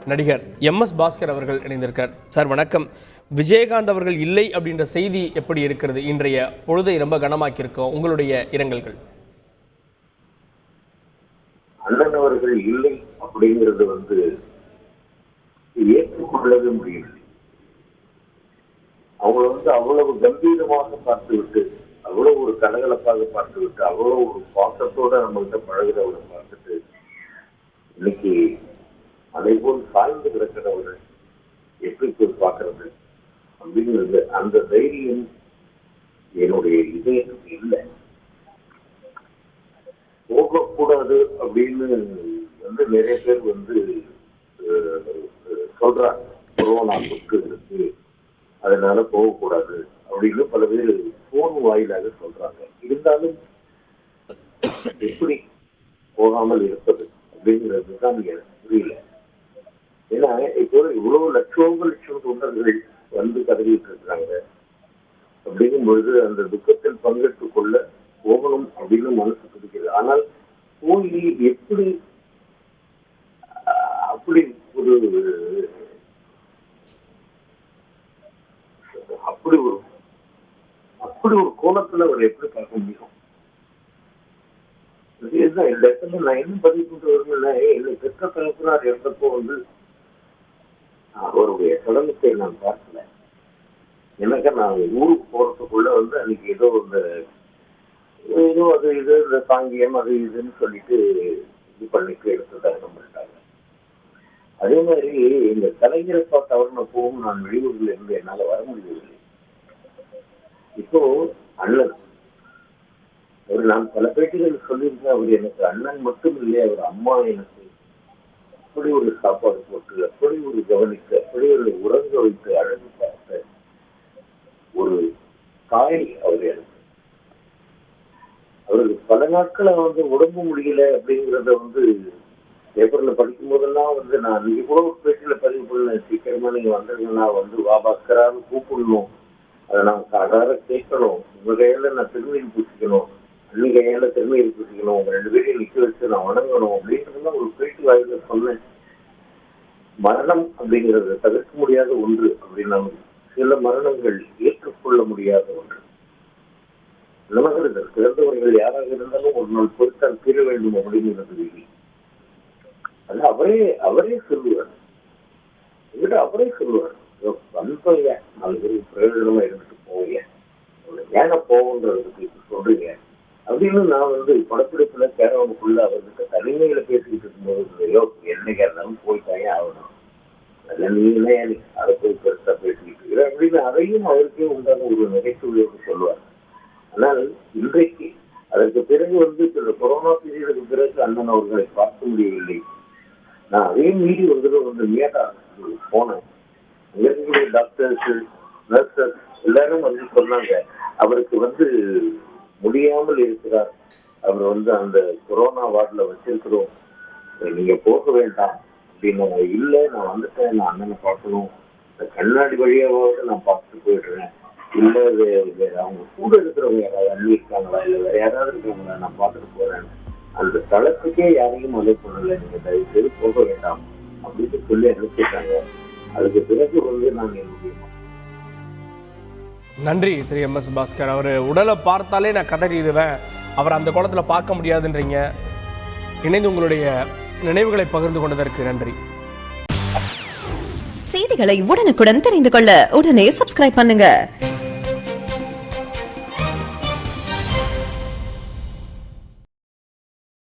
நடிகர் எம்.எஸ். பாஸ்கர் அவர்கள் இணைந்திருக்கார். சார் வணக்கம். விஜயகாந்த் அவர்கள் இல்லை அப்படின்ற செய்தி எப்படி இருக்கிறது? இன்றைய பொழுதை ரொம்ப கனமாக்கியிருக்கோம். உங்களுடைய இரங்கல்கள். அண்ணன் அவர்கள் இல்லை அப்படிங்கிறது ஏற்றுக்கொள்ளவே முடியவில்லை. அவங்க அவ்வளவு கம்பீரமாக பார்த்துவிட்டு, அவ்வளவு ஒரு கலகலப்பாக பார்த்துவிட்டு, அவ்வளவு ஒரு பாசத்தோட நம்மகிட்ட பழகிறவரை பார்த்துட்டு இன்னைக்கு அதை போல் சாய்ந்து கிடக்கிறவரை எப்படி போய் பார்க்கறது அப்படிங்கிறது அந்த தைரியம் என்னுடைய இதயத்துக்கு இல்லை. போகக்கூடாது அப்படின்னு நிறைய பேர் சொல்றாங்க. கொரோனா தொற்று இருக்கு, அதனால போகக்கூடாது அப்படின்னு பல பேர் போன் வாயிலாக சொல்றாங்க. இருந்தாலும் எப்படி போகாமல் இருப்பது அப்படிங்கிறது தான் எனக்கு புரியல. ஏன்னா இப்போ இவ்வளவு லட்சம் தொண்டர்கள் கதவிட்டு இருக்கிறாங்க. அப்படிங்கும் பொழுது அந்த துக்கத்தில் பங்கெடுத்துக் கொள்ள போகணும் அப்படின்னு மனசு பிடிக்கிறது. ஆனால் போய் எப்படி அப்படி ஒரு கோணத்துல அவர் எப்படி பார்க்க முடியும்? இந்த இடத்துல நான் என்ன பதிவு பண்றதுன்னா, என்னை பெற்ற தகப்பனார் இருந்தப்போ அவருடைய சடலத்தை நான் பார்க்கல. எனக்கு நான் ஊருக்கு போறதுக்குள்ள அன்னைக்கு ஏதோ அது இது இந்த சாங்கியம் அது இதுன்னு சொல்லிட்டு இது பண்ணிட்டு எடுத்ததாக பண்ணிட்டாங்க. அதே மாதிரி இந்த கலைஞரை பார்த்து அவர்னப்பவும் நான் வெளியூர்ல இருந்து என்னால வர முடியவில்லை. இப்போ அண்ணன் நான் பல பேட்டிகள் சொல்லியிருக்கேன். அவர் எனக்கு அண்ணன் மட்டும் இல்லை, அவர் அம்மா. எனக்கு அப்படி ஒரு சாப்பாடு போட்டு, அப்படி ஒரு கவனித்து, அப்படி ஒரு உறங்க வைத்து அழகு பார்த்த ஒரு தாய் அவர். எனக்கு அவருக்கு பல நாட்களை உடம்பு முடியல அப்படிங்கிறத பேப்பர்ல படிக்கும் போதெல்லாம் நான் நீங்க கூட ஒரு பேட்டியில பதிவு பண்ண, சீக்கிரமா நீங்க வந்துருங்கன்னா வாபாஸ்கரான்னு கூப்பிடணும், அதை நான் சாதாரண கேட்கணும், உங்க கையில நான் திருநீர் பூசிக்கணும், அன்னைக்கு கையால திருநீர் பூசிக்கணும், உங்க 2 பேரையும் நிக்க வச்சு நான் வணங்கணும் அப்படின்றதுதான் ஒரு பேட்டி வாயில சொன்னேன். மரணம் அப்படிங்கிறது தவிர்க்க முடியாத ஒன்று அப்படின்னா சில மரணங்கள் ஏற்றுக்கொள்ள முடியாத ஒன்று. நமக்கு சிறந்தவர்கள் யாராக இருந்தாலும் ஒரு நாள் பொறுத்தால் தீர வேண்டும் அப்படிங்கிறது விதி. அது அவரே சொல்லுவார். அவரே சொல்லுவார், வந்தோங்க 4 பேருக்கு பிரயோஜனமா இருந்துட்டு போவீங்க, ஏன போகுன்றதுக்கு சொல்றீங்க அப்படின்னு நான் படப்பிடிப்புல கேரவனுக்குள்ள அவர்கிட்ட தனிமையில பேசிக்கிட்டு இருக்கும்போது, என்னைக்கா இருந்தாலும் போய்த்தாங்க ஆகணும், நீங்களே அதை போய் பெருசா பேசிக்கிட்டு இருக்கிற அப்படின்னு அதையும் அவருக்கே உண்டான ஒரு நகைச்சுவையோடு சொல்லுவார். ஆனால் இன்றைக்கு அதற்கு பிறகு இந்த கொரோனா பீரியடுக்கு பிறகு அண்ணன் அவர்களை பார்க்க முடியவில்லை. நான் அதே மீறி மேடா போனேன். இருக்கக்கூடிய டாக்டர்ஸ், நர்சஸ் எல்லாரும் சொன்னாங்க, அவருக்கு முடியாமல் இருக்கிறார், அவர் அந்த கொரோனா வார்டில் வச்சிருக்கிறோம், நீங்க போக வேண்டாம் அப்படின்னு. இல்லை, நான் வந்துட்டேன், நான் அண்ணனை பார்க்கணும், இந்த கண்ணாடி வழியாவது நான் பார்த்துட்டு போயிடுறேன், இல்லை அவங்க கூட இருக்கிறவங்க யாராவது அண்ணி இருக்காங்களா, இல்லை வேற யாராவது இருக்காங்களா, நான் பார்த்துட்டு போறேன், அந்த தளத்துக்கே யாரையும் அலை பண்ணல, நீங்க தயவு செய்து போக வேண்டாம் அப்படின்னு சொல்லி அனுப்பிட்டாங்க. அதுக்கு பிறகு நான் என்னுடைய நன்றி திரு எம்.எஸ். பாஸ்கர். அவர் உடலை பார்த்தாலே நான் கதறிடுவேன், அவர் அந்த கோலத்தில் பார்க்க முடியாதுன்றீங்க. இணைந்து உங்களுடைய நினைவுகளை பகிர்ந்து கொண்டதற்கு நன்றி. செய்திகளை உடனுக்குடன் தெரிந்து கொள்ள உடனே சப்ஸ்கிரைப் பண்ணுங்க.